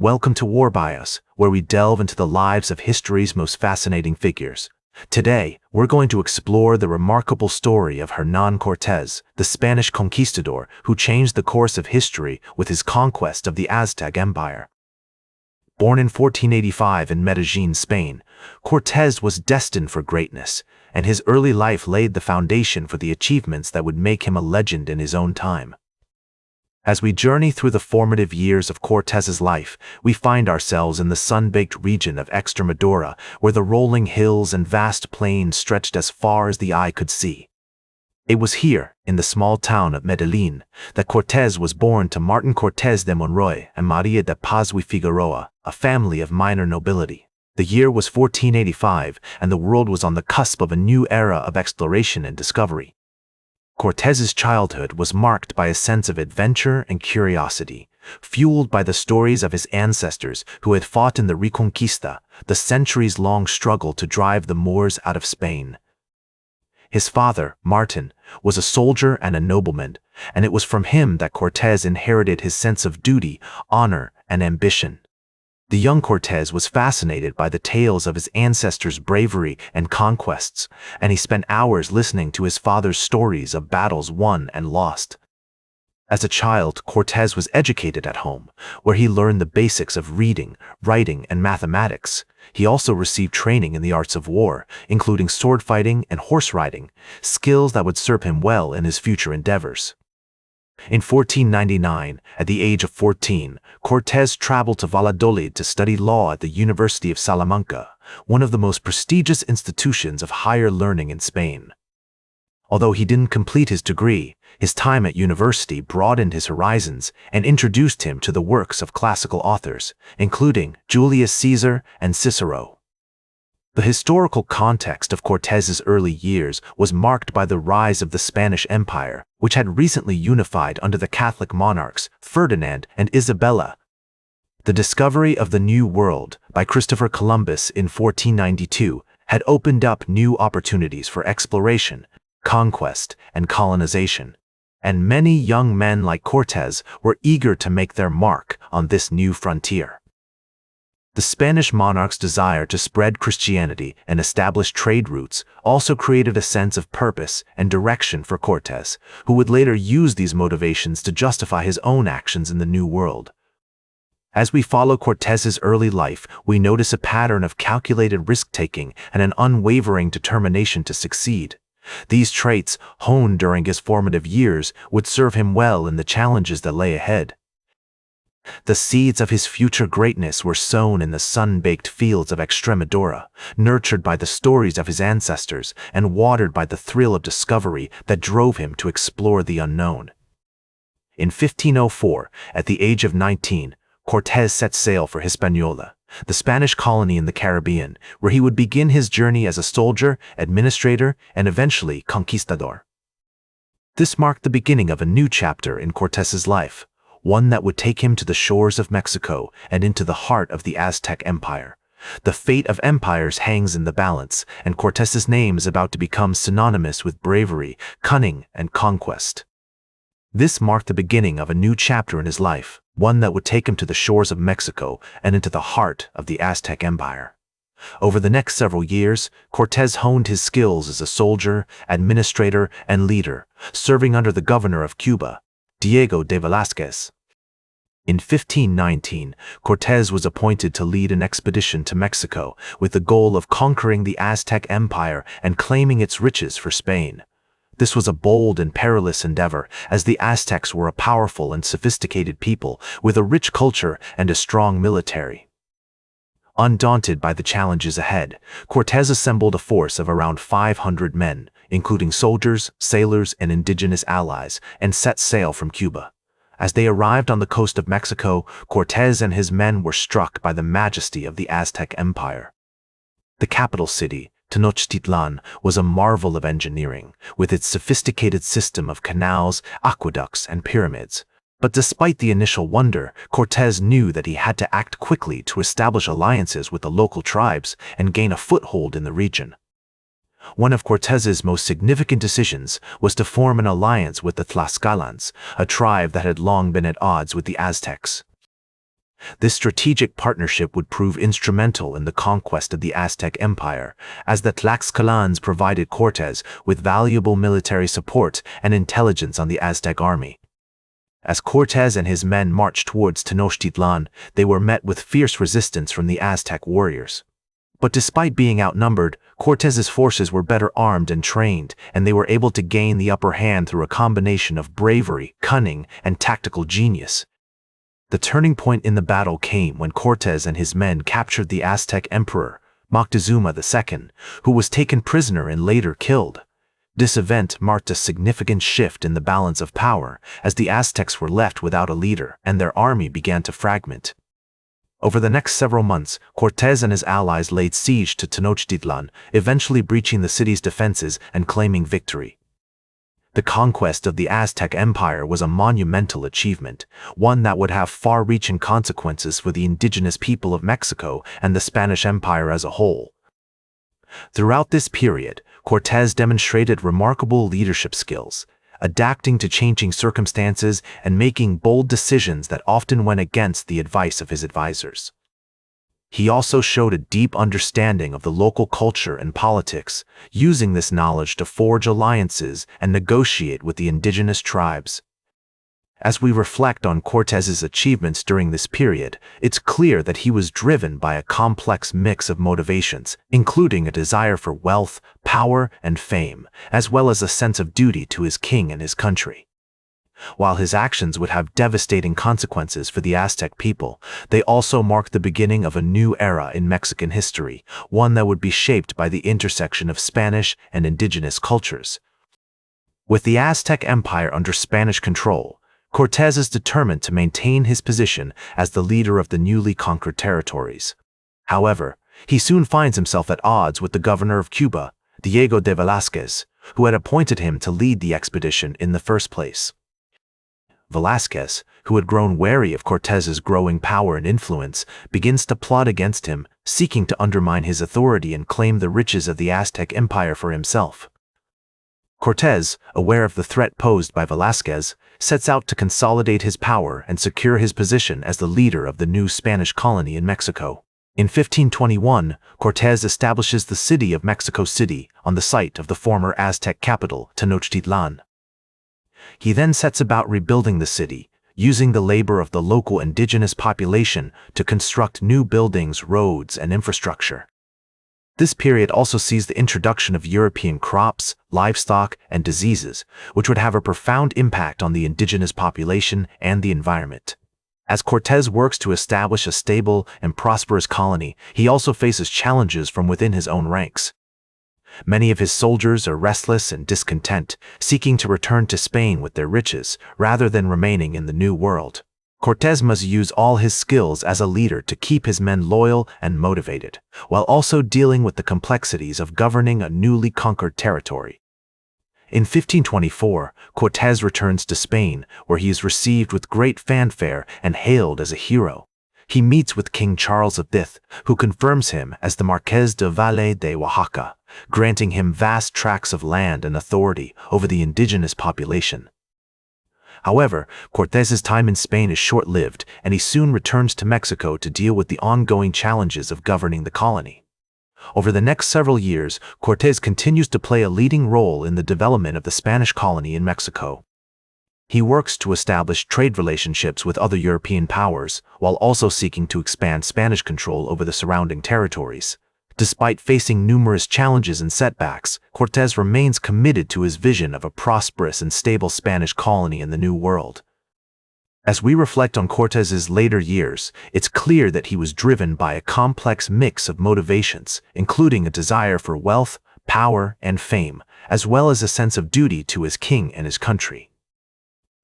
Welcome to War Bios, where we delve into the lives of history's most fascinating figures. Today, we're going to explore the remarkable story of Hernan Cortes, the Spanish conquistador who changed the course of history with his conquest of the Aztec Empire. Born in 1485 in Medellin, Spain, Cortes was destined for greatness, and his early life laid the foundation for the achievements that would make him a legend in his own time. As we journey through the formative years of Cortes's life, we find ourselves in the sun-baked region of Extremadura, where the rolling hills and vast plains stretched as far as the eye could see. It was here, in the small town of Medellin, that Cortes was born to Martin Cortes de Monroy and Maria de Paz y Figueroa, a family of minor nobility. The year was 1485, and the world was on the cusp of a new era of exploration and discovery. Cortes's childhood was marked by a sense of adventure and curiosity, fueled by the stories of his ancestors who had fought in the Reconquista, the centuries-long struggle to drive the Moors out of Spain. His father, Martin, was a soldier and a nobleman, and it was from him that Cortes inherited his sense of duty, honor, and ambition. The young Cortes was fascinated by the tales of his ancestors' bravery and conquests, and he spent hours listening to his father's stories of battles won and lost. As a child, Cortes was educated at home, where he learned the basics of reading, writing, and mathematics. He also received training in the arts of war, including sword fighting and horse riding, skills that would serve him well in his future endeavors. In 1499, at the age of 14, Cortes traveled to Valladolid to study law at the University of Salamanca, one of the most prestigious institutions of higher learning in Spain. Although he didn't complete his degree, his time at university broadened his horizons and introduced him to the works of classical authors, including Julius Caesar and Cicero. The historical context of Cortes's early years was marked by the rise of the Spanish Empire, which had recently unified under the Catholic monarchs Ferdinand and Isabella. The discovery of the New World by Christopher Columbus in 1492 had opened up new opportunities for exploration, conquest, and colonization, and many young men like Cortes were eager to make their mark on this new frontier. The Spanish monarch's desire to spread Christianity and establish trade routes also created a sense of purpose and direction for Cortes, who would later use these motivations to justify his own actions in the New World. As we follow Cortes's early life, we notice a pattern of calculated risk-taking and an unwavering determination to succeed. These traits, honed during his formative years, would serve him well in the challenges that lay ahead. The seeds of his future greatness were sown in the sun-baked fields of Extremadura, nurtured by the stories of his ancestors and watered by the thrill of discovery that drove him to explore the unknown. In 1504, at the age of 19, Cortes set sail for Hispaniola, the Spanish colony in the Caribbean, where he would begin his journey as a soldier, administrator, and eventually conquistador. This marked the beginning of a new chapter in Cortes's life, one that would take him to the shores of Mexico and into the heart of the Aztec Empire. The fate of empires hangs in the balance, and Cortes's name is about to become synonymous with bravery, cunning, and conquest. This marked the beginning of a new chapter in his life, one that would take him to the shores of Mexico and into the heart of the Aztec Empire. Over the next several years, Cortes honed his skills as a soldier, administrator, and leader, serving under the governor of Cuba, Diego de Velázquez. In 1519, Cortes was appointed to lead an expedition to Mexico with the goal of conquering the Aztec Empire and claiming its riches for Spain. This was a bold and perilous endeavor, as the Aztecs were a powerful and sophisticated people with a rich culture and a strong military. Undaunted by the challenges ahead, Cortes assembled a force of around 500 men, including soldiers, sailors, and indigenous allies, and set sail from Cuba. As they arrived on the coast of Mexico, Cortes and his men were struck by the majesty of the Aztec Empire. The capital city, Tenochtitlan, was a marvel of engineering, with its sophisticated system of canals, aqueducts, and pyramids. But despite the initial wonder, Cortes knew that he had to act quickly to establish alliances with the local tribes and gain a foothold in the region. One of Cortes's most significant decisions was to form an alliance with the Tlaxcalans, a tribe that had long been at odds with the Aztecs. This strategic partnership would prove instrumental in the conquest of the Aztec Empire, as the Tlaxcalans provided Cortes with valuable military support and intelligence on the Aztec army. As Cortes and his men marched towards Tenochtitlan, they were met with fierce resistance from the Aztec warriors. But despite being outnumbered, Cortes's forces were better armed and trained, and they were able to gain the upper hand through a combination of bravery, cunning, and tactical genius. The turning point in the battle came when Cortes and his men captured the Aztec emperor, Moctezuma II, who was taken prisoner and later killed. This event marked a significant shift in the balance of power, as the Aztecs were left without a leader and their army began to fragment. Over the next several months, Cortes and his allies laid siege to Tenochtitlan, eventually breaching the city's defenses and claiming victory. The conquest of the Aztec Empire was a monumental achievement, one that would have far-reaching consequences for the indigenous people of Mexico and the Spanish Empire as a whole. Throughout this period, Cortes demonstrated remarkable leadership skills, adapting to changing circumstances and making bold decisions that often went against the advice of his advisors. He also showed a deep understanding of the local culture and politics, using this knowledge to forge alliances and negotiate with the indigenous tribes. As we reflect on Cortes's achievements during this period, it's clear that he was driven by a complex mix of motivations, including a desire for wealth, power, and fame, as well as a sense of duty to his king and his country. While his actions would have devastating consequences for the Aztec people, they also marked the beginning of a new era in Mexican history, one that would be shaped by the intersection of Spanish and indigenous cultures. With the Aztec Empire under Spanish control, Cortes is determined to maintain his position as the leader of the newly conquered territories. However, he soon finds himself at odds with the governor of Cuba, Diego de Velázquez, who had appointed him to lead the expedition in the first place. Velázquez, who had grown wary of Cortes's growing power and influence, begins to plot against him, seeking to undermine his authority and claim the riches of the Aztec Empire for himself. Cortes, aware of the threat posed by Velázquez, sets out to consolidate his power and secure his position as the leader of the new Spanish colony in Mexico. In 1521, Cortes establishes the city of Mexico City on the site of the former Aztec capital, Tenochtitlan. He then sets about rebuilding the city, using the labor of the local indigenous population to construct new buildings, roads, and infrastructure. This period also sees the introduction of European crops, livestock, and diseases, which would have a profound impact on the indigenous population and the environment. As Cortes works to establish a stable and prosperous colony, he also faces challenges from within his own ranks. Many of his soldiers are restless and discontent, seeking to return to Spain with their riches, rather than remaining in the New World. Cortes must use all his skills as a leader to keep his men loyal and motivated, while also dealing with the complexities of governing a newly conquered territory. In 1524, Cortes returns to Spain, where he is received with great fanfare and hailed as a hero. He meets with King Charles V, who confirms him as the Marqués de Valle de Oaxaca, granting him vast tracts of land and authority over the indigenous population. However, Cortes's time in Spain is short-lived, and he soon returns to Mexico to deal with the ongoing challenges of governing the colony. Over the next several years, Cortes continues to play a leading role in the development of the Spanish colony in Mexico. He works to establish trade relationships with other European powers, while also seeking to expand Spanish control over the surrounding territories. Despite facing numerous challenges and setbacks, Cortes remains committed to his vision of a prosperous and stable Spanish colony in the New World. As we reflect on Cortes's later years, it's clear that he was driven by a complex mix of motivations, including a desire for wealth, power, and fame, as well as a sense of duty to his king and his country.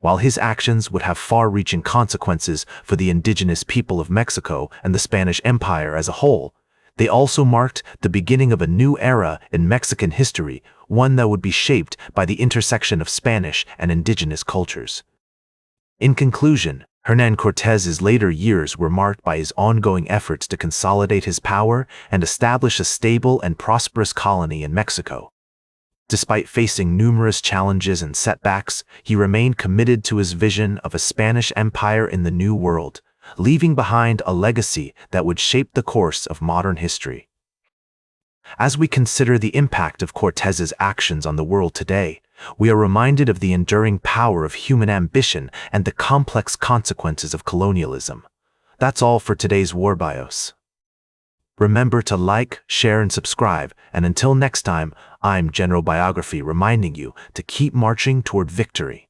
While his actions would have far-reaching consequences for the indigenous people of Mexico and the Spanish Empire as a whole, they also marked the beginning of a new era in Mexican history, one that would be shaped by the intersection of Spanish and indigenous cultures. In conclusion, Hernan Cortes's later years were marked by his ongoing efforts to consolidate his power and establish a stable and prosperous colony in Mexico. Despite facing numerous challenges and setbacks, he remained committed to his vision of a Spanish empire in the New World, leaving behind a legacy that would shape the course of modern history. As we consider the impact of Cortes's actions on the world today, we are reminded of the enduring power of human ambition and the complex consequences of colonialism. That's all for today's War Bios. Remember to like, share, and subscribe, and until next time, I'm General Biography reminding you to keep marching toward victory.